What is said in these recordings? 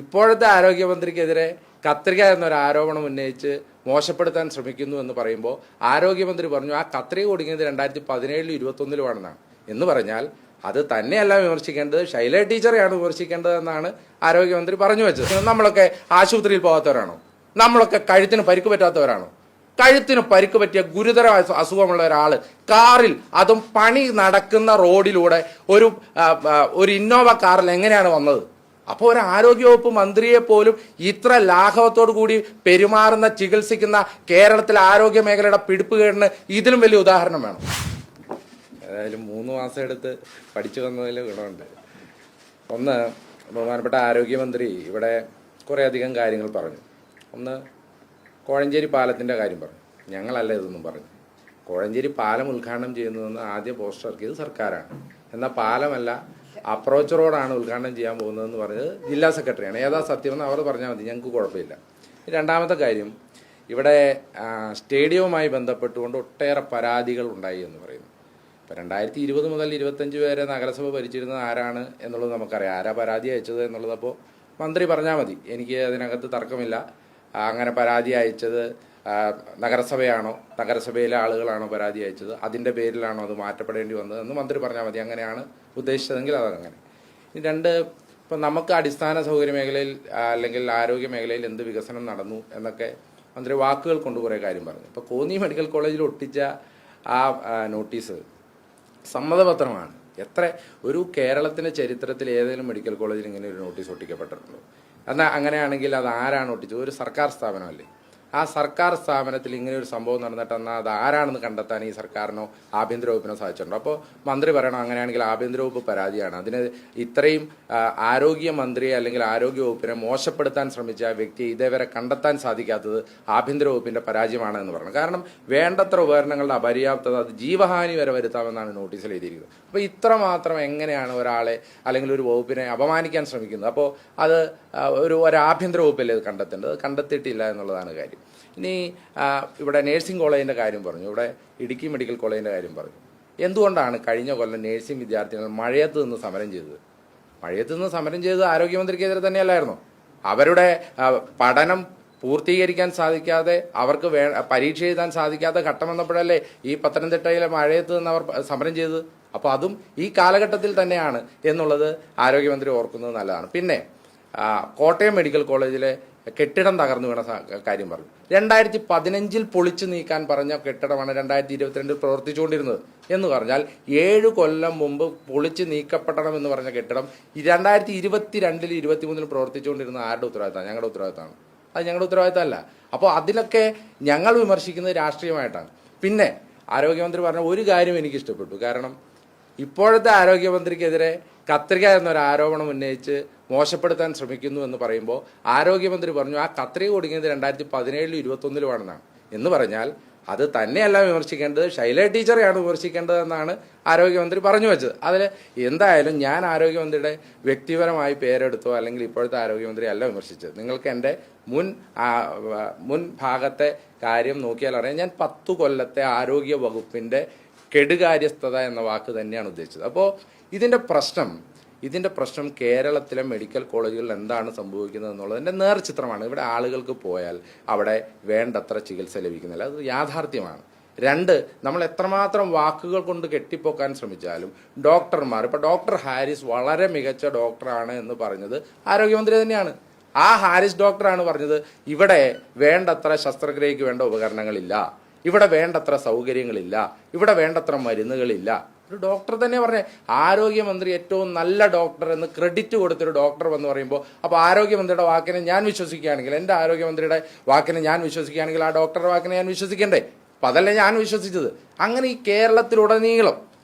ഇപ്പോഴത്തെ ആരോഗ്യമന്ത്രിക്കെതിരെ കത്രിക എന്നൊരു ആരോപണം ഉന്നയിച്ച് മോശപ്പെടുത്താൻ ശ്രമിക്കുന്നു എന്ന് പറയുമ്പോൾ ആരോഗ്യമന്ത്രി പറഞ്ഞു ആ കത്രിക ഒടുങ്ങിയത് 2017 21 എന്ന് പറഞ്ഞാൽ അത് തന്നെയല്ല വിമർശിക്കേണ്ടത്, ശൈല ടീച്ചറെയാണ് വിമർശിക്കേണ്ടതെന്നാണ് ആരോഗ്യമന്ത്രി പറഞ്ഞു വെച്ചത്. നമ്മളൊക്കെ ആശുപത്രിയിൽ പോകാത്തവരാണോ? നമ്മളൊക്കെ കഴുത്തിന് പരിക്ക് പറ്റാത്തവരാണോ? കഴുത്തിന് പരിക്ക് പറ്റിയ ഗുരുതര അസുഖമുള്ള ഒരാൾ കാറിൽ, അതും പണി നടക്കുന്ന റോഡിലൂടെ ഒരു ഇന്നോവ കാറിൽ എങ്ങനെയാണ് വന്നത്? അപ്പോൾ ഒരു ആരോഗ്യവകുപ്പ് മന്ത്രിയെ പോലും ഇത്ര ലാഘവത്തോടു കൂടി പെരുമാറുന്ന, ചികിത്സിക്കുന്ന കേരളത്തിലെ ആരോഗ്യ മേഖലയുടെ പിടിപ്പുകേടിന് ഇതിലും വലിയ ഉദാഹരണം വേണം. ഏതായാലും 3 മാസം എടുത്ത് പഠിച്ചു വന്നതിൽ ഗുണമുണ്ട്. ഒന്ന്, ബഹുമാനപ്പെട്ട ആരോഗ്യമന്ത്രി ഇവിടെ കുറേയധികം കാര്യങ്ങൾ പറഞ്ഞു. ഒന്ന്, കോഴഞ്ചേരി പാലത്തിൻ്റെ കാര്യം പറഞ്ഞു. ഞങ്ങളല്ല ഇതൊന്നും പറഞ്ഞു. കോഴഞ്ചേരി പാലം ഉദ്ഘാടനം ചെയ്യുന്നതെന്ന് ആദ്യം പോസ്റ്റർ ഇറക്കിയത് സർക്കാരാണ്. എന്നാൽ പാലമല്ല, അപ്രോച്ച് റോഡാണ് ഉദ്ഘാടനം ചെയ്യാൻ പോകുന്നതെന്ന് പറഞ്ഞത് ജില്ലാ സെക്രട്ടറിയാണ്. ഏതാ സത്യമെന്ന് അവർ പറഞ്ഞാൽ മതി, ഞങ്ങൾക്ക് കുഴപ്പമില്ല. രണ്ടാമത്തെ കാര്യം, ഇവിടെ സ്റ്റേഡിയവുമായി ബന്ധപ്പെട്ടുകൊണ്ട് ഒട്ടേറെ പരാതികൾ ഉണ്ടായി എന്ന് പറയുന്നു. ഇപ്പോൾ 2020 മുതൽ 25 വരെ നഗരസഭ ഭരിച്ചിരുന്നത് ആരാണ് എന്നുള്ളത് നമുക്കറിയാം. ആരാ പരാതി അയച്ചത് എന്നുള്ളത് അപ്പോൾ മന്ത്രി പറഞ്ഞാൽ മതി, എനിക്ക് അതിനകത്ത് തർക്കമില്ല. അങ്ങനെ പരാതി അയച്ചത് നഗരസഭയാണോ, നഗരസഭയിലെ ആളുകളാണോ പരാതി അയച്ചത്, അതിൻ്റെ പേരിലാണോ അത് മാറ്റപ്പെടേണ്ടി വന്നത് എന്ന് മന്ത്രി പറഞ്ഞാൽ മതി. അങ്ങനെയാണ് ഉദ്ദേശിച്ചതെങ്കിൽ അതങ്ങനെ. ഇപ്പം നമുക്ക് അടിസ്ഥാന സൗകര്യ മേഖലയിൽ അല്ലെങ്കിൽ ആരോഗ്യ മേഖലയിൽ എന്ത് വികസനം നടന്നു എന്നൊക്കെ മന്ത്രി വാക്കുകൾ കൊണ്ട് കുറേ കാര്യം പറഞ്ഞു. ഇപ്പോൾ കോന്നി മെഡിക്കൽ കോളേജിൽ ഒട്ടിച്ച ആ നോട്ടീസ് സമ്മതപത്രമാണ്. ഒരു കേരളത്തിൻ്റെ ചരിത്രത്തിൽ ഏതെങ്കിലും മെഡിക്കൽ കോളേജിൽ ഇങ്ങനെ ഒരു നോട്ടീസ് ഒട്ടിക്കപ്പെട്ടിട്ടുണ്ടോ? എന്നാൽ അങ്ങനെയാണെങ്കിൽ അത് ആരാണ് ഒട്ടിച്ചത്? ഒരു സർക്കാർ സ്ഥാപനമല്ലേ? ആ സർക്കാർ സ്ഥാപനത്തിൽ ഇങ്ങനെ ഒരു സംഭവം നടന്നിട്ട് എന്നാൽ അത് ആരാണെന്ന് കണ്ടെത്താൻ ഈ സർക്കാരിനോ ആഭ്യന്തര വകുപ്പിനോ സാധിച്ചിട്ടുണ്ടോ? അപ്പോൾ മന്ത്രി പറയണം അങ്ങനെയാണെങ്കിൽ ആഭ്യന്തര വകുപ്പ് പരാതിയാണ്. അതിന് ഇത്രയും ആരോഗ്യമന്ത്രിയെ അല്ലെങ്കിൽ ആരോഗ്യ വകുപ്പിനെ മോശപ്പെടുത്താൻ ശ്രമിച്ച വ്യക്തിയെ ഇതേവരെ കണ്ടെത്താൻ സാധിക്കാത്തത് ആഭ്യന്തര വകുപ്പിൻ്റെ പരാജയമാണ് എന്ന് പറയണം. കാരണം വേണ്ടത്ര ഉപകരണങ്ങളുടെ അപര്യാപ്തത അത് ജീവഹാനി വരെ വരുത്താമെന്നാണ് നോട്ടീസിൽ എഴുതിയിരിക്കുന്നത്. അപ്പോൾ ഇത്രമാത്രം എങ്ങനെയാണ് ഒരാളെ അല്ലെങ്കിൽ ഒരു വകുപ്പിനെ അപമാനിക്കാൻ ശ്രമിക്കുന്നത്? അപ്പോൾ അത് ഒരു ആഭ്യന്തര വകുപ്പല്ലേ ഇത് കണ്ടെത്തേണ്ടത്? കണ്ടെത്തിയിട്ടില്ല എന്നുള്ളതാണ് കാര്യം. ഇനി ഇവിടെ നേഴ്സിംഗ് കോളേജിൻ്റെ കാര്യം പറഞ്ഞു, ഇവിടെ ഇടുക്കി മെഡിക്കൽ കോളേജിൻ്റെ കാര്യം പറഞ്ഞു. എന്തുകൊണ്ടാണ് കഴിഞ്ഞ കൊല്ലം നേഴ്സിംഗ് വിദ്യാർത്ഥികൾ മഴയത്ത് നിന്ന് സമരം ചെയ്തത്? മഴയത്ത് നിന്ന് സമരം ചെയ്തത് ആരോഗ്യമന്ത്രിക്കെതിരെ തന്നെയല്ലായിരുന്നോ? അവരുടെ പഠനം പൂർത്തീകരിക്കാൻ സാധിക്കാതെ, അവർക്ക് പരീക്ഷ എഴുതാൻ സാധിക്കാത്ത ഘട്ടം വന്നപ്പോഴല്ലേ ഈ പത്തനംതിട്ടയിലെ മഴയത്ത് നിന്ന് അവർ സമരം ചെയ്തത്? അപ്പോൾ അതും ഈ കാലഘട്ടത്തിൽ തന്നെയാണ് എന്നുള്ളത് ആരോഗ്യമന്ത്രി ഓർക്കുന്നത് നല്ലതാണ്. പിന്നെ കോട്ടയം മെഡിക്കൽ കോളേജിലെ കെട്ടിടം തകർന്നു വീണ കാര്യം പറഞ്ഞു. 2015 പൊളിച്ചു നീക്കാൻ പറഞ്ഞ കെട്ടിടമാണ് 2022 പ്രവർത്തിച്ചുകൊണ്ടിരുന്നത് എന്ന് പറഞ്ഞാൽ 7 കൊല്ലം മുമ്പ് പൊളിച്ചു നീക്കപ്പെടണമെന്ന് പറഞ്ഞ കെട്ടിടം 2022 23 പ്രവർത്തിച്ചുകൊണ്ടിരുന്ന ആരുടെ ഉത്തരവാദിത്തമാണ്? ഞങ്ങളുടെ ഉത്തരവാദിത്തമാണ്. അത് ഞങ്ങളുടെ ഉത്തരവാദിത്തമല്ല. അപ്പോൾ അതിലൊക്കെ ഞങ്ങൾ വിമർശിക്കുന്നത് രാഷ്ട്രീയമായിട്ടാണ്. പിന്നെ ആരോഗ്യമന്ത്രി പറഞ്ഞ ഒരു കാര്യം എനിക്ക് ഇഷ്ടപ്പെട്ടു. കാരണം ഇപ്പോഴത്തെ ആരോഗ്യമന്ത്രിക്കെതിരെ കത്രിക എന്നൊരു ആരോപണം ഉന്നയിച്ച് മോശപ്പെടുത്താൻ ശ്രമിക്കുന്നു എന്ന് പറയുമ്പോൾ ആരോഗ്യമന്ത്രി പറഞ്ഞു ആ കത്രിക ഒടുങ്ങിയത് 2017 21 എന്ന് പറഞ്ഞാൽ അത് തന്നെയല്ല വിമർശിക്കേണ്ടത്, ശൈല ടീച്ചറെയാണ് വിമർശിക്കേണ്ടതെന്നാണ് ആരോഗ്യമന്ത്രി പറഞ്ഞു വെച്ചത്. അതിൽ എന്തായാലും ഞാൻ ആരോഗ്യമന്ത്രിയുടെ വ്യക്തിപരമായി പേരെടുത്തോ അല്ലെങ്കിൽ ഇപ്പോഴത്തെ ആരോഗ്യമന്ത്രി അല്ല വിമർശിച്ചത്. നിങ്ങൾക്ക് എൻ്റെ മുൻ ഭാഗത്തെ കാര്യം നോക്കിയാൽ അറിയാം. ഞാൻ 10 കൊല്ലത്തെ ആരോഗ്യ വകുപ്പിൻ്റെ കെടുകാര്യസ്ഥത എന്ന വാക്ക് തന്നെയാണ് ഉദ്ദേശിച്ചത്. അപ്പോൾ ഇതിൻ്റെ പ്രശ്നം കേരളത്തിലെ മെഡിക്കൽ കോളേജുകളിൽ എന്താണ് സംഭവിക്കുന്നത് എന്നുള്ളതിൻ്റെ നേർചിത്രമാണ്. ഇവിടെ ആളുകൾക്ക് പോയാൽ അവിടെ വേണ്ടത്ര ചികിത്സ ലഭിക്കുന്നില്ല, അത് യാഥാർത്ഥ്യമാണ്. 2, നമ്മൾ എത്രമാത്രം വാക്കുകൾ കൊണ്ട് കെട്ടിപ്പൊക്കാൻ ശ്രമിച്ചാലും ഡോക്ടർമാർ, ഇപ്പോൾ ഡോക്ടർ ഹാരിസ് വളരെ മികച്ച ഡോക്ടറാണ് എന്ന് പറഞ്ഞത് ആരോഗ്യമന്ത്രി തന്നെയാണ്. ആ ഹാരിസ് ഡോക്ടറാണ് പറഞ്ഞത് ഇവിടെ വേണ്ടത്ര ശസ്ത്രക്രിയയ്ക്ക് വേണ്ട ഉപകരണങ്ങളില്ല, ഇവിടെ വേണ്ടത്ര സൗകര്യങ്ങളില്ല, ഇവിടെ വേണ്ടത്ര മരുന്നുകളില്ല. ഒരു ഡോക്ടർ തന്നെ പറഞ്ഞേ. ആരോഗ്യമന്ത്രി ഏറ്റവും നല്ല ഡോക്ടർ എന്ന് ക്രെഡിറ്റ് കൊടുത്തൊരു ഡോക്ടർ എന്ന് പറയുമ്പോൾ അപ്പോൾ ആരോഗ്യമന്ത്രിയുടെ വാക്കിനെ ഞാൻ വിശ്വസിക്കുകയാണെങ്കിൽ, എൻ്റെ ആരോഗ്യമന്ത്രിയുടെ വാക്കിനെ ഞാൻ വിശ്വസിക്കുകയാണെങ്കിൽ ആ ഡോക്ടറുടെ വാക്കിനെ ഞാൻ വിശ്വസിക്കണ്ടേ? അപ്പം അതല്ലേ ഞാൻ വിശ്വസിച്ചത്. അങ്ങനെ ഈ കേരളത്തിലുടനീളം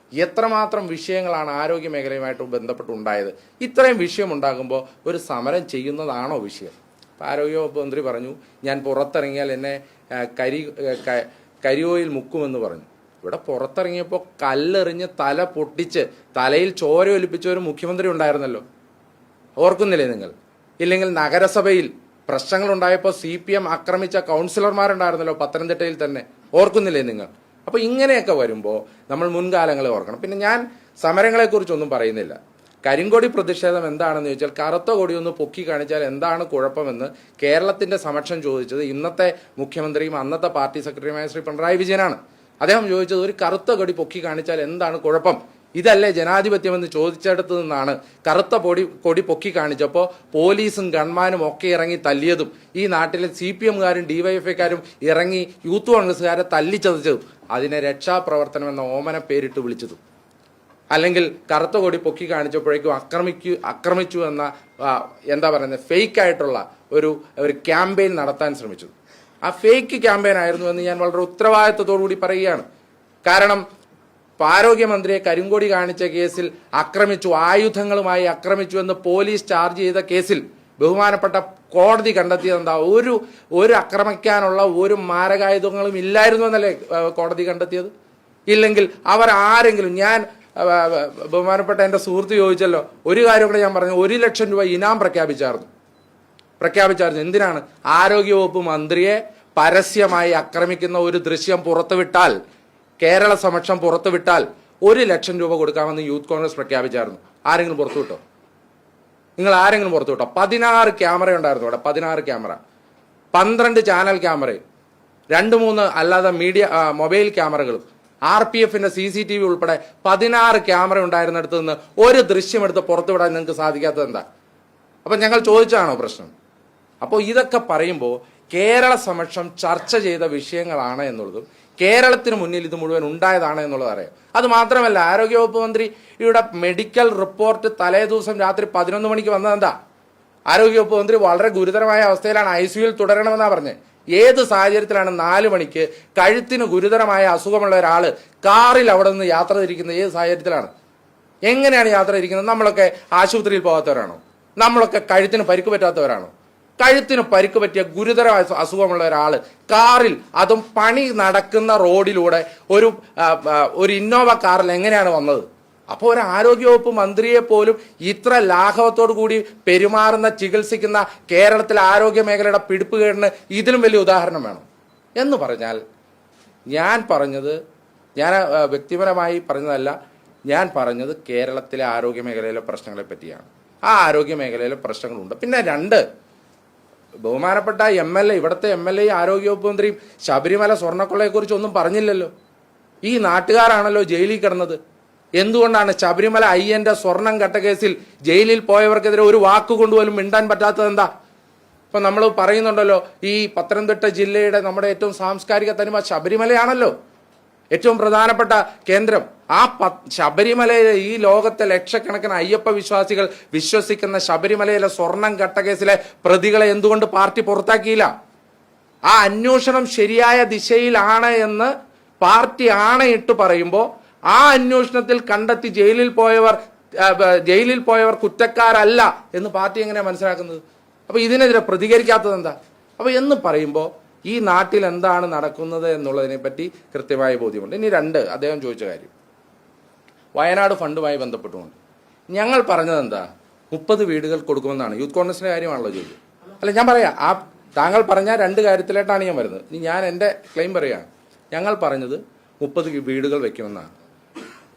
എത്രമാത്രം വിഷയങ്ങളാണ് ആരോഗ്യ മേഖലയുമായിട്ട് ബന്ധപ്പെട്ടുണ്ടായത്. ഇത്രയും വിഷയമുണ്ടാകുമ്പോൾ ഒരു സമരം ചെയ്യുന്നതാണോ വിഷയം? അപ്പം ആരോഗ്യവകുപ്പ് മന്ത്രി പറഞ്ഞു ഞാൻ പുറത്തിറങ്ങിയാൽ എന്നെ കരിയോയിൽ മുക്കുമെന്ന് പറഞ്ഞു. ഇവിടെ പുറത്തിറങ്ങിയപ്പോൾ കല്ലെറിഞ്ഞ് തല പൊട്ടിച്ച് തലയിൽ ചോര ഒലിപ്പിച്ച ഒരു മുഖ്യമന്ത്രി ഉണ്ടായിരുന്നല്ലോ, ഓർക്കുന്നില്ലേ നിങ്ങൾ? ഇല്ലെങ്കിൽ നഗരസഭയിൽ പ്രശ്നങ്ങളുണ്ടായപ്പോൾ CPM ആക്രമിച്ച കൗൺസിലർമാരുണ്ടായിരുന്നല്ലോ പത്തനംതിട്ടയിൽ തന്നെ, ഓർക്കുന്നില്ലേ നിങ്ങൾ? അപ്പോൾ ഇങ്ങനെയൊക്കെ വരുമ്പോൾ നമ്മൾ മുൻകാലങ്ങളെ ഓർക്കണം. പിന്നെ ഞാൻ സമരങ്ങളെക്കുറിച്ചൊന്നും പറയുന്നില്ല. കരിങ്കൊടി പ്രതിഷേധം എന്താണെന്ന് ചോദിച്ചാൽ കറുത്ത കൊടി ഒന്ന് പൊക്കി കാണിച്ചാൽ എന്താണ് കുഴപ്പമെന്ന് കേരളത്തിന്റെ സമക്ഷം ചോദിച്ചത് ഇന്നത്തെ മുഖ്യമന്ത്രിയും അന്നത്തെ പാർട്ടി സെക്രട്ടറിയുമായ ശ്രീ പിണറായി വിജയനാണ്. അദ്ദേഹം ചോദിച്ചത് ഒരു കറുത്ത കൊടി പൊക്കി കാണിച്ചാൽ എന്താണ് കുഴപ്പം, ഇതല്ലേ ജനാധിപത്യമെന്ന് ചോദിച്ചെടുത്തു നിന്നാണ് കറുത്ത കൊടി പൊക്കി കാണിച്ചപ്പോൾ പോലീസും ഗൺമാനും ഒക്കെ ഇറങ്ങി തല്ലിയതും ഈ നാട്ടിലെ CPMകാരും DYFIക്കാരും ഇറങ്ങി യൂത്ത് കോൺഗ്രസ്സുകാരെ തല്ലിച്ചതച്ചതും അതിനെ രക്ഷാപ്രവർത്തനം എന്ന ഓമന പേരിട്ട് വിളിച്ചതും അല്ലെങ്കിൽ കറുത്ത കൊടി പൊക്കി കാണിച്ചപ്പോഴേക്കും ആക്രമിച്ചു എന്ന എന്താ പറയുന്നത് ഫേക്ക് ആയിട്ടുള്ള ഒരു ക്യാമ്പയിൻ നടത്താൻ ശ്രമിച്ചു. ആ ഫേക്ക് ക്യാമ്പയിൻ ആയിരുന്നു എന്ന് ഞാൻ വളരെ ഉത്തരവാദിത്വത്തോടു കൂടി പറയുകയാണ്. കാരണം ആരോഗ്യമന്ത്രിയെ കരിങ്കൊടി കാണിച്ച കേസിൽ ആക്രമിച്ചു, ആയുധങ്ങളുമായി ആക്രമിച്ചു എന്ന് പോലീസ് ചാർജ് ചെയ്ത കേസിൽ ബഹുമാനപ്പെട്ട കോടതി കണ്ടെത്തിയത് എന്താ? ഒരു ആക്രമിക്കാനുള്ള ഒരു മാരകായുധങ്ങളും ഇല്ലായിരുന്നു എന്നല്ലേ കോടതി കണ്ടെത്തിയത്? ഇല്ലെങ്കിൽ അവർ ആരെങ്കിലും, ഞാൻ ബഹുമാനപ്പെട്ട എൻ്റെ സുഹൃത്ത് ചോദിച്ചല്ലോ, ഒരു കാര്യം കൂടെ ഞാൻ പറഞ്ഞു, 1 ലക്ഷം രൂപ ഇനാം പ്രഖ്യാപിച്ചായിരുന്നു. എന്തിനാണ്? ആരോഗ്യവകുപ്പ് മന്ത്രിയെ പരസ്യമായി ആക്രമിക്കുന്ന ഒരു ദൃശ്യം പുറത്തുവിട്ടാൽ, കേരള സമക്ഷം പുറത്തുവിട്ടാൽ 1 ലക്ഷം രൂപ കൊടുക്കാമെന്ന് യൂത്ത് കോൺഗ്രസ് പ്രഖ്യാപിച്ചായിരുന്നു. ആരെങ്കിലും പുറത്തുവിട്ടോ? നിങ്ങൾ ആരെങ്കിലും പുറത്തുവിട്ടോ? 16 ക്യാമറ ഉണ്ടായിരുന്നു അവിടെ, 16 ക്യാമറ, 12 ചാനൽ ക്യാമറയും 2-3 അല്ലാതെ മൊബൈൽ ക്യാമറകളും RPFന്റെ CCTV ഉൾപ്പെടെ 16 ക്യാമറ ഉണ്ടായിരുന്നിടത്ത് നിന്ന് ഒരു ദൃശ്യം എടുത്ത് പുറത്തുവിടാൻ നിങ്ങൾക്ക് സാധിക്കാത്തത് എന്താ? അപ്പൊ ഞങ്ങൾ ചോദിച്ചാണോ പ്രശ്നം? അപ്പോൾ ഇതൊക്കെ പറയുമ്പോൾ കേരള സമക്ഷം ചർച്ച ചെയ്ത വിഷയങ്ങളാണ് എന്നുള്ളതും കേരളത്തിന് മുന്നിൽ ഇത് മുഴുവൻ ഉണ്ടായതാണ് എന്നുള്ളത് അറിയാം. അത് മാത്രമല്ല, ആരോഗ്യവകുപ്പ് മന്ത്രിയുടെ മെഡിക്കൽ റിപ്പോർട്ട് തലേ ദിവസം രാത്രി 11 മണിക്ക് വന്നതെന്താ? ആരോഗ്യവകുപ്പ് മന്ത്രി വളരെ ഗുരുതരമായ അവസ്ഥയിലാണ്, ICUവിൽ തുടരണമെന്നാണ് പറഞ്ഞത്. ഏത് സാഹചര്യത്തിലാണ് 4 മണിക്ക് കഴുത്തിന് ഗുരുതരമായ അസുഖമുള്ള ഒരാള് കാറിൽ അവിടെ നിന്ന് യാത്ര തിരിക്കുന്നത്? ഏത് സാഹചര്യത്തിലാണ്? എങ്ങനെയാണ് യാത്ര തിരിക്കുന്നത്? നമ്മളൊക്കെ ആശുപത്രിയിൽ പോകാത്തവരാണോ? നമ്മളൊക്കെ കഴുത്തിന് പരിക്ക് പറ്റാത്തവരാണോ? കഴുത്തിന് പരിക്ക് പറ്റിയ ഗുരുതരമായ അസുഖമുള്ള ഒരാള് കാറിൽ, അതും പണി നടക്കുന്ന റോഡിലൂടെ ഒരു ഇന്നോവ കാറിൽ എങ്ങനെയാണ് വന്നത്? അപ്പോൾ ഒരു ആരോഗ്യവകുപ്പ് മന്ത്രിയെ പോലും ഇത്ര ലാഘവത്തോടു കൂടി പെരുമാറുന്ന, ചികിത്സിക്കുന്ന കേരളത്തിലെ ആരോഗ്യ മേഖലയുടെ പിടിപ്പുകേടിന് ഇതിലും വലിയ ഉദാഹരണം വേണം എന്ന് പറഞ്ഞാൽ, ഞാൻ വ്യക്തിപരമായി പറഞ്ഞതല്ല, ഞാൻ പറഞ്ഞത് കേരളത്തിലെ ആരോഗ്യ മേഖലയിലെ പ്രശ്നങ്ങളെ പറ്റിയാണ്. ആ ആരോഗ്യ മേഖലയിലെ പ്രശ്നങ്ങളുണ്ട്. പിന്നെ 2, ബഹുമാനപ്പെട്ട MLA, ഇവിടുത്തെ MLA ആരോഗ്യവകുപ്പ് മന്ത്രിയും ശബരിമല സ്വർണ്ണക്കൊള്ളയെക്കുറിച്ച് ഒന്നും പറഞ്ഞില്ലല്ലോ. ഈ നാട്ടുകാരാണല്ലോ ജയിലിൽ കിടന്നത്. എന്തുകൊണ്ടാണ് ശബരിമല അയ്യന്റെ സ്വർണം കട്ട കേസിൽ ജയിലിൽ പോയവർക്കെതിരെ ഒരു വാക്കുകൊണ്ടുപോലും മിണ്ടാൻ പറ്റാത്തത് എന്താ? ഇപ്പൊ നമ്മൾ പറയുന്നുണ്ടല്ലോ, ഈ പത്തനംതിട്ട ജില്ലയുടെ നമ്മുടെ ഏറ്റവും സാംസ്കാരിക തനിമ ശബരിമലയാണല്ലോ, ഏറ്റവും പ്രധാനപ്പെട്ട കേന്ദ്രം. ആ ശബരിമലയിലെ, ഈ ലോകത്തെ ലക്ഷക്കണക്കിന് അയ്യപ്പ വിശ്വാസികൾ വിശ്വസിക്കുന്ന ശബരിമലയിലെ സ്വർണം കട്ട കേസിലെ പ്രതികളെ എന്തുകൊണ്ട് പാർട്ടി പുറത്താക്കിയില്ല? ആ അന്വേഷണം ശരിയായ ദിശയിലാണ് എന്ന് പാർട്ടി ആണയിട്ട് പറയുമ്പോൾ ആ അന്വേഷണത്തിൽ കണ്ടെത്തി ജയിലിൽ പോയവർ കുറ്റക്കാരല്ല എന്ന് പാർട്ടി എങ്ങനെയാണ് മനസ്സിലാക്കുന്നത്? അപ്പൊ ഇതിനെതിരെ പ്രതികരിക്കാത്തത് എന്താ? അപ്പൊ എന്ന് പറയുമ്പോൾ ഈ നാട്ടിൽ എന്താണ് നടക്കുന്നത് എന്നുള്ളതിനെ പറ്റി കൃത്യമായ ബോധ്യമുണ്ട്. ഇനി 2, അദ്ദേഹം ചോദിച്ച കാര്യം, വയനാട് ഫണ്ടുമായി ബന്ധപ്പെട്ടുകൊണ്ട് ഞങ്ങൾ പറഞ്ഞത് എന്താ? 30 വീടുകൾ കൊടുക്കുമെന്നാണ്. യൂത്ത് കോൺഗ്രസിന്റെ കാര്യമാണല്ലോ ചോദിച്ചത്. അല്ല, ഞാൻ പറയാം, താങ്കൾ പറഞ്ഞ 2 കാര്യത്തിലായിട്ടാണ് ഞാൻ വരുന്നത്. ഇനി ഞാൻ എൻ്റെ ക്ലെയിം പറയുകയാണ്. ഞങ്ങൾ പറഞ്ഞത് 30 വീടുകൾ വെക്കുമെന്നാണ്.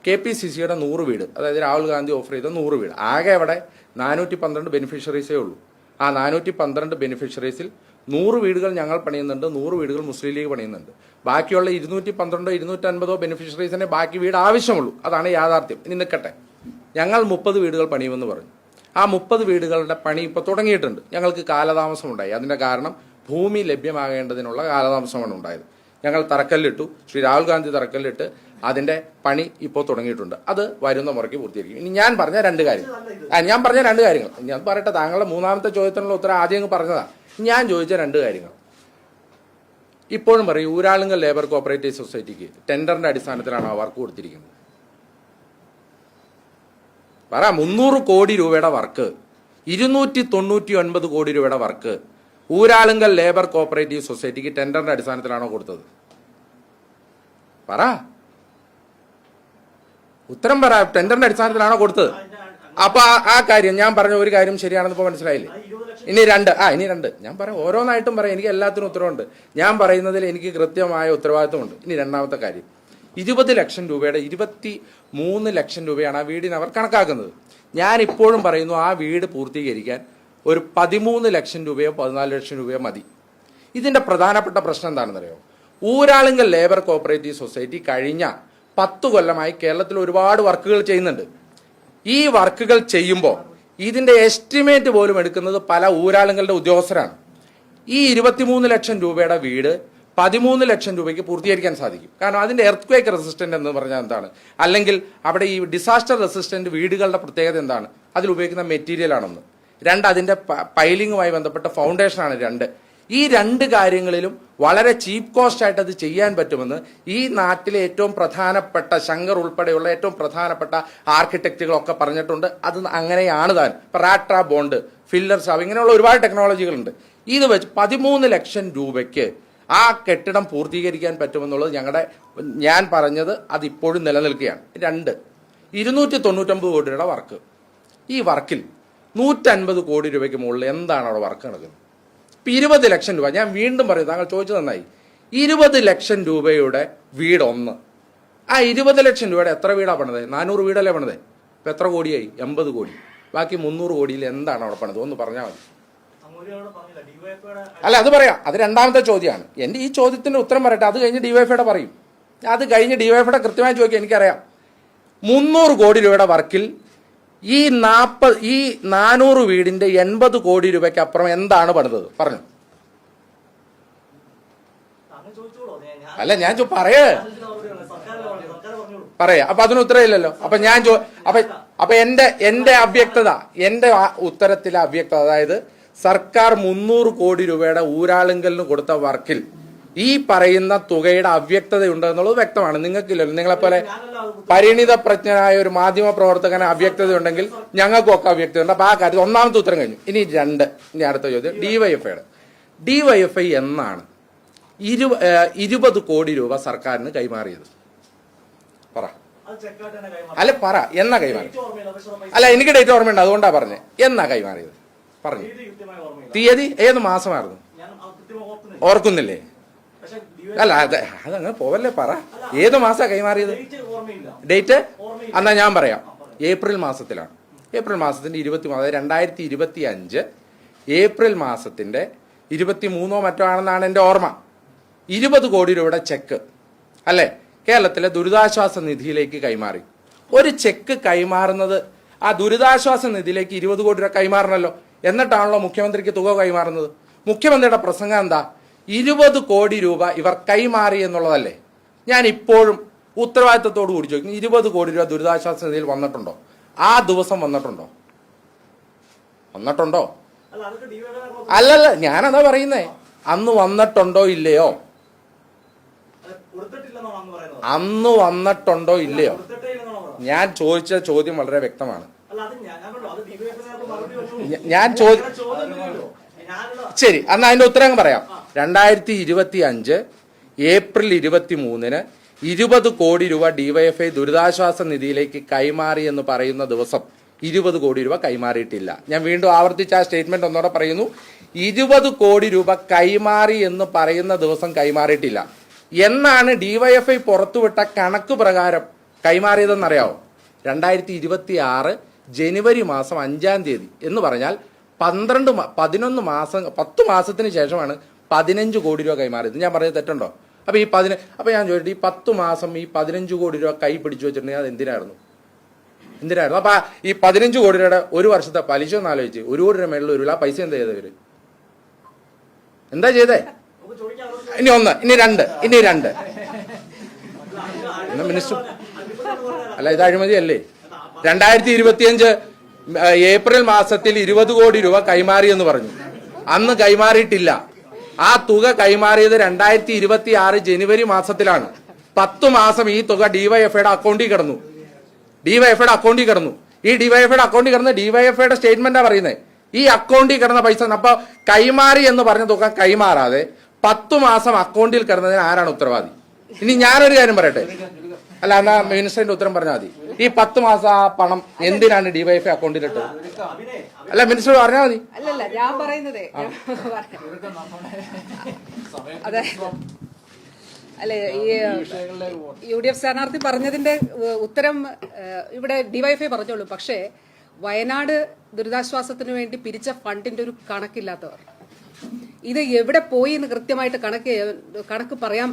KPCCയുടെ 100 വീട്, അതായത് രാഹുൽ ഗാന്ധി ഓഫർ ചെയ്ത 100 വീട്. ആകെ അവിടെ 412 ബെനിഫിഷ്യറീസേ ഉള്ളൂ. ആ 412 ബെനിഫിഷ്യറീസിൽ 100 വീടുകൾ ഞങ്ങൾ പണിയുന്നുണ്ട്, 100 വീടുകൾ മുസ്ലിം ലീഗ് പണിയുന്നുണ്ട്. ബാക്കിയുള്ള 212 250 ബെനിഫിഷ്യറീസിനെ ബാക്കി വീട് ആവശ്യമുള്ളൂ. അതാണ് യാഥാർത്ഥ്യം. ഇനി നിൽക്കട്ടെ, ഞങ്ങൾ 30 വീടുകൾ പണിയുമെന്ന് പറഞ്ഞു. ആ 30 വീടുകളുടെ പണി ഇപ്പോൾ തുടങ്ങിയിട്ടുണ്ട്. ഞങ്ങൾക്ക് കാലതാമസം ഉണ്ടായി. അതിൻ്റെ കാരണം ഭൂമി ലഭ്യമാകേണ്ടതിനുള്ള കാലതാമസമാണ് ഉണ്ടായത്. ഞങ്ങൾ തറക്കല്ലിട്ടു, ശ്രീ രാഹുൽ ഗാന്ധി തറക്കല്ലിട്ട് അതിന്റെ പണി ഇപ്പോൾ തുടങ്ങിയിട്ടുണ്ട്. അത് വരുന്ന മുറയ്ക്ക് പൂർത്തീകരിക്കും. ഇനി ഞാൻ പറഞ്ഞ 2 കാര്യങ്ങൾ, ഞാൻ പറയട്ടെ. താങ്കളുടെ 3ാമത്തെ ചോദ്യത്തിനുള്ള ഉത്തരം ആദ്യം പറഞ്ഞതാ. ഞാൻ ചോദിച്ച 2 കാര്യങ്ങൾ ഇപ്പോഴും പറയും. ഊരാളുങ്കൽ ലേബർ കോപ്പറേറ്റീവ് സൊസൈറ്റിക്ക് ടെൻഡറിന്റെ അടിസ്ഥാനത്തിലാണ് ആ വർക്ക് കൊടുത്തിരിക്കുന്നത്. പറ, 300 കോടി രൂപയുടെ വർക്ക്, 299 കോടി രൂപയുടെ വർക്ക് ഊരാളുങ്കൽ ലേബർ കോപ്പറേറ്റീവ് സൊസൈറ്റിക്ക് ടെൻഡറിന്റെ അടിസ്ഥാനത്തിലാണോ കൊടുത്തത്? പറ, ഉത്തരം പറ. ടെൻഡറിന്റെ അടിസ്ഥാനത്തിലാണോ കൊടുത്തത്? അപ്പൊ ആ കാര്യം ഞാൻ പറഞ്ഞ ഒരു കാര്യം ശരിയാണെന്ന് ഇപ്പൊ മനസ്സിലായില്ലേ? ഇനി 2 ഞാൻ പറയാം, ഓരോന്നായിട്ടും പറയാം. എനിക്ക് എല്ലാത്തിനും ഉത്തരവുണ്ട്. ഞാൻ പറയുന്നതിൽ എനിക്ക് കൃത്യമായ ഉത്തരവാദിത്വമുണ്ട്. ഇനി 2ാമത്തെ കാര്യം, 20 ലക്ഷം രൂപയുടെ 23 ലക്ഷം രൂപയാണ് ആ വീടിന് അവർ കണക്കാക്കുന്നത്. ഞാൻ ഇപ്പോഴും പറയുന്നു, ആ വീട് പൂർത്തീകരിക്കാൻ ഒരു 13 ലക്ഷം രൂപയോ 14 ലക്ഷം രൂപയോ മതി. ഇതിന്റെ പ്രധാനപ്പെട്ട പ്രശ്നം എന്താണെന്നറിയോ? ഊരാളുങ്കൽ ലേബർ കോഓപ്പറേറ്റീവ് സൊസൈറ്റി കഴിഞ്ഞ 10 കൊല്ലമായി കേരളത്തിൽ ഒരുപാട് വർക്കുകൾ ചെയ്യുന്നുണ്ട്. ഈ വർക്കുകൾ ചെയ്യുമ്പോൾ ഇതിന്റെ എസ്റ്റിമേറ്റ് പോലും എടുക്കുന്നത് പല ഊരാളുകളുടെ ഉദ്യോഗസ്ഥരാണ്. ഈ 23 ലക്ഷം രൂപയുടെ വീട് 13 ലക്ഷം രൂപയ്ക്ക് പൂർത്തീകരിക്കാൻ സാധിക്കും. കാരണം അതിന്റെ എർത്ത്ക്വേക്ക് റെസിസ്റ്റന്റ് എന്ന് പറഞ്ഞാൽ എന്താണ്, അല്ലെങ്കിൽ അവിടെ ഈ ഡിസാസ്റ്റർ റെസിസ്റ്റന്റ് വീടുകളുടെ പ്രത്യേകത എന്താണ്, അതിൽ ഉപയോഗിക്കുന്ന മെറ്റീരിയൽ ആണെന്ന്. 2, അതിന്റെ പൈലിങ്ങുമായി ബന്ധപ്പെട്ട ഫൗണ്ടേഷനാണ് 2. ഈ 2 കാര്യങ്ങളിലും വളരെ ചീപ്പ് കോസ്റ്റ് ആയിട്ട് അത് ചെയ്യാൻ പറ്റുമെന്ന് ഈ നാട്ടിലെ ഏറ്റവും പ്രധാനപ്പെട്ട ശങ്കർ ഉൾപ്പെടെയുള്ള ഏറ്റവും പ്രധാനപ്പെട്ട ആർക്കിടെക്റ്റുകളൊക്കെ പറഞ്ഞിട്ടുണ്ട്. അത് അങ്ങനെയാണ് താൻ. റാട്ര ബോണ്ട്, ഫില്ലർ സ്റ്റാബ്, ഇങ്ങനെയുള്ള ഒരുപാട് ടെക്നോളജികളുണ്ട്. ഇത് വെച്ച് 13 ലക്ഷം രൂപയ്ക്ക് ആ കെട്ടിടം പൂർത്തീകരിക്കാൻ പറ്റുമെന്നുള്ളത് ഞാൻ പറഞ്ഞത് അത് ഇപ്പോഴും നിലനിൽക്കുകയാണ്. 2, 299 കോടി രൂപയുടെ വർക്ക്. ഈ വർക്കിൽ 150 കോടി രൂപയ്ക്ക് മുകളിൽ എന്താണ് അവിടെ വർക്ക് നടക്കുന്നത്? ഇപ്പം 20 ലക്ഷം രൂപ, ഞാൻ വീണ്ടും പറയും, താങ്കൾ ചോദിച്ചു നന്നായി. 20 ലക്ഷം രൂപയുടെ വീട് ഒന്ന്. ആ 20 ലക്ഷം രൂപയുടെ എത്ര വീടാണ് പണിത്? 400 വീടല്ലേ പണിത്? ഇപ്പം എത്ര കോടിയായി? 80 കോടി. ബാക്കി 300 കോടിയിൽ എന്താണ് അവിടെ പണിത്? ഒന്ന് പറഞ്ഞാൽ മതി. അല്ല, അത് പറയാം, അത് രണ്ടാമത്തെ ചോദ്യമാണ്. എൻ്റെ ഈ ചോദ്യത്തിന്റെ ഉത്തരം പറയട്ടെ, അത് കഴിഞ്ഞ് ഡിവൈഎഫ്ഐയുടെ പറയും. അത് കഴിഞ്ഞ് ഡിവൈഎഫ്ഐയുടെ കൃത്യമായി ചോദിക്കാം, എനിക്കറിയാം. 300 കോടി രൂപയുടെ വർക്കിൽ ഈ 400 വീടിന്റെ 80 കോടി രൂപയ്ക്ക് അപ്പുറം എന്താണ് പണിതത്? പറഞ്ഞു. അല്ല, ഞാൻ പറയാ. അപ്പൊ അതിന് ഉത്തരവില്ലല്ലോ. അപ്പൊ അപ്പൊ എന്റെ അവ്യക്തത, എന്റെ ഉത്തരത്തിലെ അവ്യക്തത, അതായത് സർക്കാർ 300 കോടി രൂപയുടെ ഊരാളുങ്കലിന് കൊടുത്ത വർക്കിൽ ഈ പറയുന്ന തുകയുടെ അവ്യക്തത ഉണ്ടെന്നുള്ളത് വ്യക്തമാണ്. നിങ്ങൾക്കില്ലല്ലോ. നിങ്ങളെപ്പോലെ പരിണിത പ്രജ്ഞനായ ഒരു മാധ്യമ പ്രവർത്തകന് അവ്യക്തത ഉണ്ടെങ്കിൽ ഞങ്ങൾക്കും ഒക്കെ അവ്യക്തത ഉണ്ട്. അപ്പൊ ആ കാര്യത്തിൽ ഒന്നാമത്തെ ഉത്തരം കഴിഞ്ഞു. ഇനി അടുത്ത ചോദ്യം ഡിവൈഎഫ്ഐ എന്നാണ് 20 കോടി രൂപ സർക്കാരിന് കൈമാറിയത്? പറ. അല്ല, പറ, എന്നാ കൈമാറി? അല്ല, എനിക്ക് ഡേറ്റ് ഓർമ്മയുണ്ട്, അതുകൊണ്ടാ പറഞ്ഞേ. എന്നാ കൈമാറിയത്? പറഞ്ഞു. തീയതി ഏത് മാസമായിരുന്നു? ഓർക്കുന്നില്ലേ? അല്ല, അതങ്ങനെ പോവല്ലേ, പറ. ഏത് മാസാ കൈമാറിയത്? ഡേറ്റ് എന്നാ ഞാൻ പറയാം. ഏപ്രിൽ മാസത്തിലാണ്. ഏപ്രിൽ മാസത്തിന്റെ 2025 ഏപ്രിൽ മാസത്തിന്റെ 23 മറ്റോ ആണെന്നാണ് എന്റെ ഓർമ്മ. 20 കോടി രൂപയുടെ ചെക്ക് അല്ലെ കേരളത്തിലെ ദുരിതാശ്വാസ നിധിയിലേക്ക് കൈമാറി. ഒരു ചെക്ക് കൈമാറുന്നത് ആ ദുരിതാശ്വാസ നിധിയിലേക്ക് 20 കോടി രൂപ കൈമാറണല്ലോ. എന്നിട്ടാണല്ലോ മുഖ്യമന്ത്രിക്ക് തുക കൈമാറുന്നത്. മുഖ്യമന്ത്രിയുടെ പ്രസംഗം എന്താ? 20 കോടി രൂപ ഇവർ കൈമാറി എന്നുള്ളതല്ലേ. ഞാൻ ഇപ്പോഴും ഉത്തരവാദിത്തത്തോടു കൂടി ചോദിക്കുന്നു, 20 കോടി രൂപ ദുരിതാശ്വാസ നിധിയിൽ വന്നിട്ടുണ്ടോ? ആ ദിവസം വന്നിട്ടുണ്ടോ? അല്ലല്ല, ഞാനതാ പറയുന്നേ. അന്ന് വന്നിട്ടുണ്ടോ ഇല്ലയോ? അന്ന് വന്നിട്ടുണ്ടോ ഇല്ലയോ? ഞാൻ ചോദിച്ച ചോദ്യം വളരെ വ്യക്തമാണ്. ശരി, അന്ന് അതിന്റെ ഉത്തരം പറയാം. 2025 ഏപ്രിൽ 23 20 കോടി രൂപ ഡിവൈഎഫ്ഐ ദുരിതാശ്വാസ നിധിയിലേക്ക് കൈമാറി എന്ന് പറയുന്ന ദിവസം 20 കോടി രൂപ കൈമാറിയിട്ടില്ല. ഞാൻ വീണ്ടും ആവർത്തിച്ച് ആ സ്റ്റേറ്റ്മെന്റ് ഒന്നുകൂടെ പറയുന്നു. 20 കോടി രൂപ കൈമാറി എന്ന് പറയുന്ന ദിവസം കൈമാറിയിട്ടില്ല. എന്നാണ് ഡിവൈഎഫ്ഐ പുറത്തുവിട്ട കണക്ക് പ്രകാരം കൈമാറിയതെന്നറിയാവോ? 2026 ജനുവരി മാസം 5-ാം തീയതി എന്ന് പറഞ്ഞാൽ 10 മാസത്തിന് ശേഷമാണ് 15 കോടി രൂപ കൈമാറിയത്. ഞാൻ പറഞ്ഞത് തെറ്റുണ്ടോ? അപ്പൊ ഞാൻ ചോദിച്ചിട്ട് ഈ 10 മാസം ഈ 15 കോടി രൂപ കൈ പിടിച്ചു വെച്ചിട്ടുണ്ടെങ്കിൽ അത് എന്തിനായിരുന്നു? അപ്പൊ ഈ 15 കോടി രൂപയുടെ ഒരു വർഷത്തെ പലിശ ഒന്ന് ആലോചിച്ച് 1 കോടി രൂപ മേളിൽ വരില്ല. പൈസ എന്താ ചെയ്തവര്? എന്താ ചെയ്തേ? ഇനി 1, ഇനി 2 മിനിസ്റ്റർ അല്ല, ഇത് അഴിമതി അല്ലേ? 2025 ഏപ്രിൽ മാസത്തിൽ 20 കോടി രൂപ കൈമാറി എന്ന് പറഞ്ഞു. അന്ന് കൈമാറിയിട്ടില്ല. ആ തുക കൈമാറിയത് 2026 ജനുവരി മാസത്തിലാണ്. 10 മാസം ഈ തുക ഡിവൈഎഫ്ഐയുടെ അക്കൗണ്ടിൽ കിടന്നു. ഈ ഡിവൈഎഫ്ഐയുടെ അക്കൗണ്ടിൽ കിടന്ന് ഡിവൈഎഫ്ഐയുടെ സ്റ്റേറ്റ്മെന്റാ പറയുന്നത്. ഈ അക്കൗണ്ടിൽ കിടന്ന പൈസ അപ്പൊ കൈമാറി എന്ന് പറഞ്ഞ തുക കൈമാറാതെ 10 മാസം അക്കൗണ്ടിൽ കിടന്നതിന് ആരാണ് ഉത്തരവാദി? ഇനി ഞാനൊരു കാര്യം പറയട്ടെ. അല്ല, എന്നാ മിനിസ്റ്ററിന്റെ ഉത്തരം പറഞ്ഞാൽ മതി. ഈ 10 മാസം ആ പണം എന്തിനാണ് ഡിവൈഎഫ്ഐ അക്കൗണ്ടിലിട്ടത്? അല്ല, മിനിസ്റ്റർ പറഞ്ഞാൽ മതി. അല്ലല്ല, ഞാൻ പറയുന്നതേ അല്ലെ ഈ UDF സ്ഥാനാർത്ഥി പറഞ്ഞതിന്റെ ഉത്തരം ഇവിടെ ഡിവൈഎഫ്ഐ പറഞ്ഞോളൂ. പക്ഷേ വയനാട് ദുരിതാശ്വാസത്തിന് വേണ്ടി പിരിച്ച ഫണ്ടിന്റെ ഒരു കണക്കില്ലാത്തവർ, ഇത് എവിടെ പോയി എന്ന് കൃത്യമായിട്ട് കണക്ക് പറയാൻ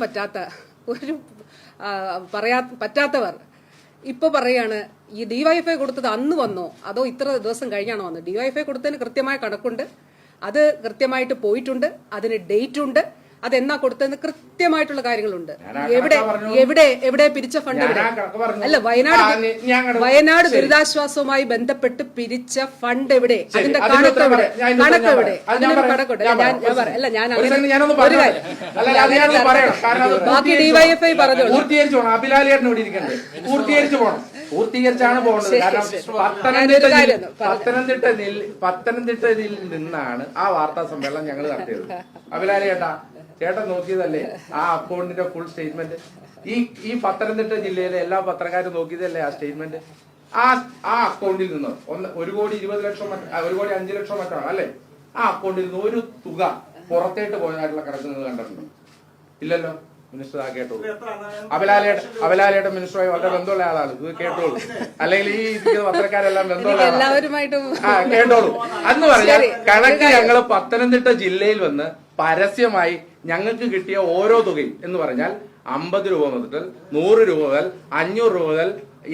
പറ്റാത്തവർ ഇപ്പൊ പറയാണ് ഈ ഡിവൈഎഫ്ഐ കൊടുത്തത് അന്ന് വന്നോ അതോ ഇത്ര ദിവസം കഴിഞ്ഞാണോ വന്നത്. ഡിവൈഎഫ്ഐ കൊടുത്തതിന് കൃത്യമായ കണക്കുണ്ട്, അത് കൃത്യമായിട്ട് പോയിട്ടുണ്ട്, അതിന് ഡേറ്റ് ഉണ്ട്, അതെന്നാ കൊടുത്തതെന്ന് കൃത്യമായിട്ടുള്ള കാര്യങ്ങളുണ്ട്. എവിടെ പിരിച്ച ഫണ്ട് അല്ല, വയനാട് ദുരിതാശ്വാസവുമായി ബന്ധപ്പെട്ട് പിരിച്ച ഫണ്ട് എവിടെ, അതിന്റെ കണക്ക് എവിടെ, അതിനൊരു കണക്കുണ്ട്. ബാക്കി ഡിവൈഎഫ്ഐ പറഞ്ഞോളൂ. പൂർത്തീകരിച്ചാണ് പോകുന്നത്. കാരണം പത്തനംതിട്ടയിൽ നിന്നാണ് ആ വാർത്താ സമ്മേളനം ഞങ്ങൾ നടത്തിയത്. അഭിലാലി ചേട്ടൻ നോക്കിയതല്ലേ ആ അക്കൗണ്ടിന്റെ ഫുൾ സ്റ്റേറ്റ്മെന്റ്? ഈ പത്തനംതിട്ട ജില്ലയിലെ എല്ലാ പത്രക്കാരും നോക്കിയതല്ലേ ആ സ്റ്റേറ്റ്മെന്റ്? ആ അക്കൗണ്ടിൽ നിന്ന് 1,20,00,000 1,05,00,000 മറ്റാണ് അല്ലെ? ആ അക്കൗണ്ടിൽ നിന്ന് ഒരു തുക പുറത്തേട്ട് പോയതായിട്ടുള്ള കണക്ക് നിങ്ങൾ കണ്ടിട്ടുണ്ടോ? ഇല്ലല്ലോ. മിനിസ്റ്റർ ആ കേട്ടോളൂ. അബലാലിയുടെ മിനിസ്റ്ററുമായി വളരെ ബന്ധമുള്ള ആളാണ്, ഇത് കേട്ടോളൂ. അല്ലെങ്കിൽ ഈ പത്രക്കാരെല്ലാം ബന്ധമുള്ള ആളാണ്, കേട്ടോളൂ. അന്ന് പറഞ്ഞാൽ കണക്ക് ഞങ്ങള് പത്തനംതിട്ട ജില്ലയിൽ വന്ന് പരസ്യമായി ഞങ്ങൾക്ക് കിട്ടിയ ഓരോ തുകയും എന്ന് പറഞ്ഞാൽ 50 രൂപ മുതൽ 100 രൂപ മുതൽ 500 രൂപ മുതൽ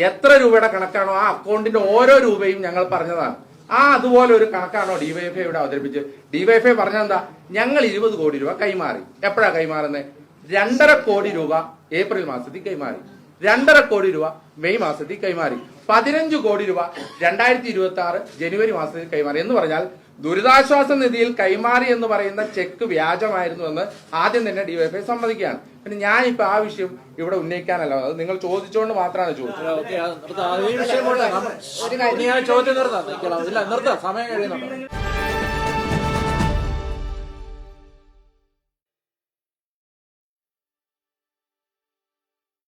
എത്ര രൂപയുടെ കണക്കാണോ ആ അക്കൗണ്ടിന്റെ ഓരോ രൂപയും ഞങ്ങൾ പറഞ്ഞതാണ്. അതുപോലെ ഒരു കണക്കാണോ ഡിവൈഎഫ്ഐ ഇവിടെ അവതരിപ്പിച്ചത്? ഡിവൈഎഫ്ഐ പറഞ്ഞെന്താ, ഞങ്ങൾ 20 കോടി രൂപ കൈമാറി. എപ്പോഴാ കൈമാറുന്നത്? 2.5 കോടി രൂപ ഏപ്രിൽ മാസത്തിൽ കൈമാറി, 2.5 കോടി രൂപ മെയ് മാസത്തിൽ കൈമാറി, 15 കോടി രൂപ 2026 ജനുവരി മാസത്തിൽ കൈമാറി. എന്ന് പറഞ്ഞാൽ ദുരിതാശ്വാസ നിധിയിൽ കൈമാറി എന്ന് പറയുന്ന ചെക്ക് വ്യാജമായിരുന്നു എന്ന് ആദ്യം തന്നെ ഡിവൈഎഫ്ഐ സമ്മതിക്കുകയാണ്. പിന്നെ ഞാനിപ്പോ ആ വിഷയം ഇവിടെ ഉന്നയിക്കാനല്ല, അത് നിങ്ങൾ ചോദിച്ചുകൊണ്ട് മാത്രമാണ് ചോദിച്ചത്. ചോദ്യം നിർത്താം, സമയം കഴിയുന്നുണ്ട്.